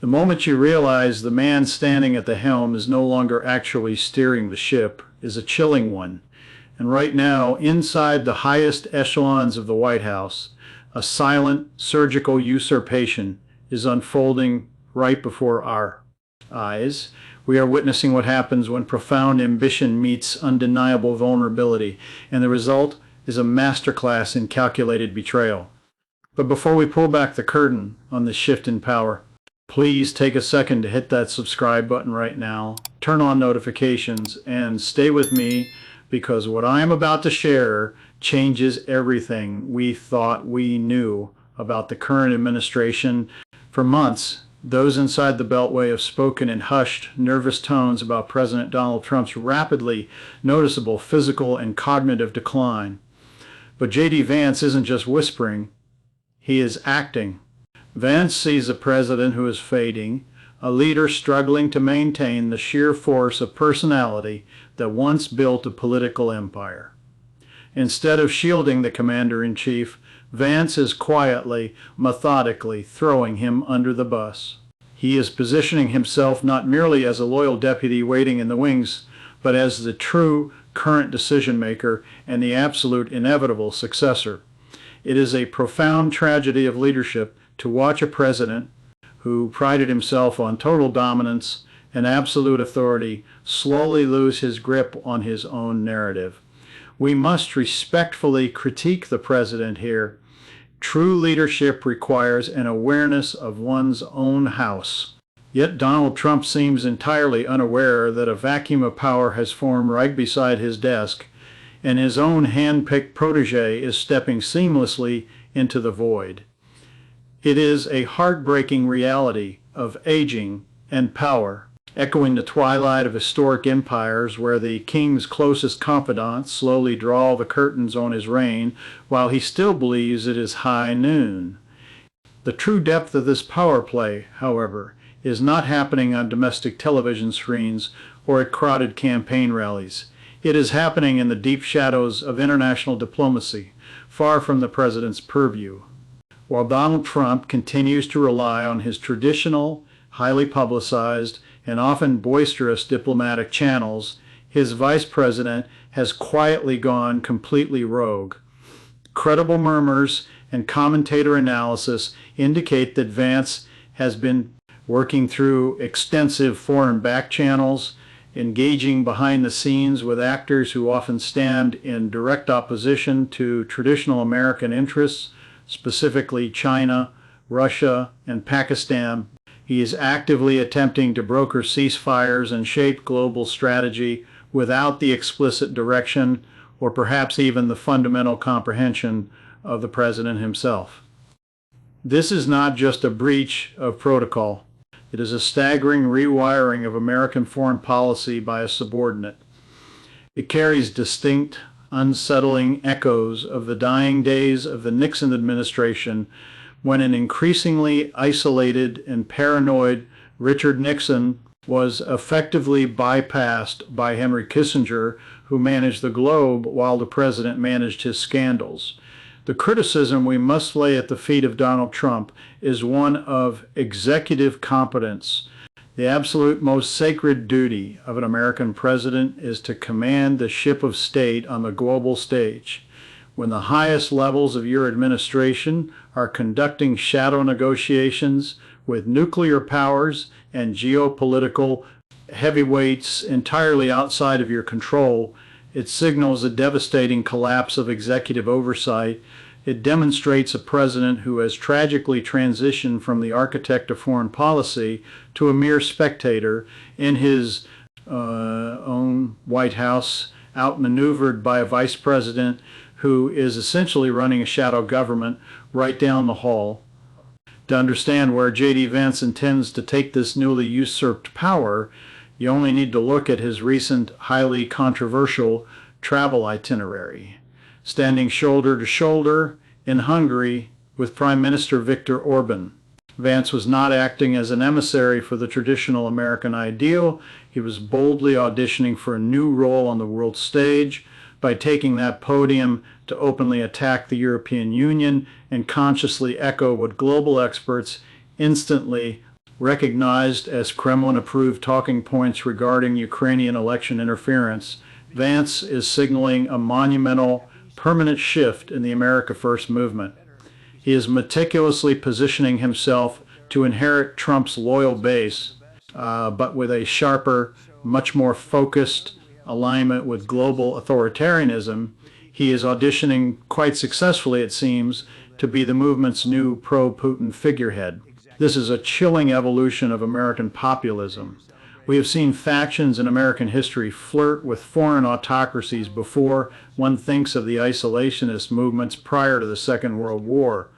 The moment you realize the man standing at the helm is no longer actually steering the ship is a chilling one. And right now, inside the highest echelons of the White House, a silent, surgical usurpation is unfolding right before our eyes. We are witnessing what happens when profound ambition meets undeniable vulnerability, and the result is a masterclass in calculated betrayal. But before we pull back the curtain on this shift in power, please take a second to hit that subscribe button right now, turn on notifications, and stay with me, because what I am about to share changes everything we thought we knew about the current administration. For months, those inside the Beltway have spoken in hushed, nervous tones about President Donald Trump's rapidly noticeable physical and cognitive decline. But J.D. Vance isn't just whispering, he is acting. Vance sees a president who is fading, a leader struggling to maintain the sheer force of personality that once built a political empire. Instead of shielding the commander-in-chief, Vance is quietly, methodically throwing him under the bus. He is positioning himself not merely as a loyal deputy waiting in the wings, but as the true current decision-maker and the absolute inevitable successor. It is a profound tragedy of leadership to watch a president who prided himself on total dominance and absolute authority slowly lose his grip on his own narrative. We must respectfully critique the president here. True leadership requires an awareness of one's own house. Yet Donald Trump seems entirely unaware that a vacuum of power has formed right beside his desk, and his own hand-picked protégé is stepping seamlessly into the void. It is a heartbreaking reality of aging and power, echoing the twilight of historic empires where the king's closest confidants slowly draw the curtains on his reign while he still believes it is high noon. The true depth of this power play, however, is not happening on domestic television screens or at crowded campaign rallies. It is happening in the deep shadows of international diplomacy, far from the president's purview. While Donald Trump continues to rely on his traditional, highly publicized, and often boisterous diplomatic channels, his vice president has quietly gone completely rogue. Credible murmurs and commentator analysis indicate that Vance has been working through extensive foreign back channels, engaging behind the scenes with actors who often stand in direct opposition to traditional American interests, specifically China, Russia, and Pakistan. He is actively attempting to broker ceasefires and shape global strategy without the explicit direction or perhaps even the fundamental comprehension of the president himself. This is not just a breach of protocol. It is a staggering rewiring of American foreign policy by a subordinate. It carries distinct, unsettling echoes of the dying days of the Nixon administration, when an increasingly isolated and paranoid Richard Nixon was effectively bypassed by Henry Kissinger, who managed the globe while the president managed his scandals. The criticism we must lay at the feet of Donald Trump is one of executive competence. The absolute most sacred duty of an American president is to command the ship of state on the global stage. When the highest levels of your administration are conducting shadow negotiations with nuclear powers and geopolitical heavyweights entirely outside of your control, it signals a devastating collapse of executive oversight. It demonstrates a president who has tragically transitioned from the architect of foreign policy to a mere spectator in his own White House, outmaneuvered by a vice president who is essentially running a shadow government right down the hall. To understand where J.D. Vance intends to take this newly usurped power, you only need to look at his recent, highly controversial travel itinerary. Standing shoulder to shoulder in Hungary with Prime Minister Viktor Orban. Vance was not acting as an emissary for the traditional American ideal. He was boldly auditioning for a new role on the world stage by taking that podium to openly attack the European Union and consciously echo what global experts instantly Recognized as Kremlin-approved talking points regarding Ukrainian election interference, Vance is signaling a monumental, permanent shift in the America First movement. He is meticulously positioning himself to inherit Trump's loyal base, but with a sharper, much more focused alignment with global authoritarianism. He is auditioning quite successfully, it seems, to be the movement's new pro-Putin figurehead. This is a chilling evolution of American populism. We have seen factions in American history flirt with foreign autocracies before one thinks of the isolationist movements prior to the Second World War.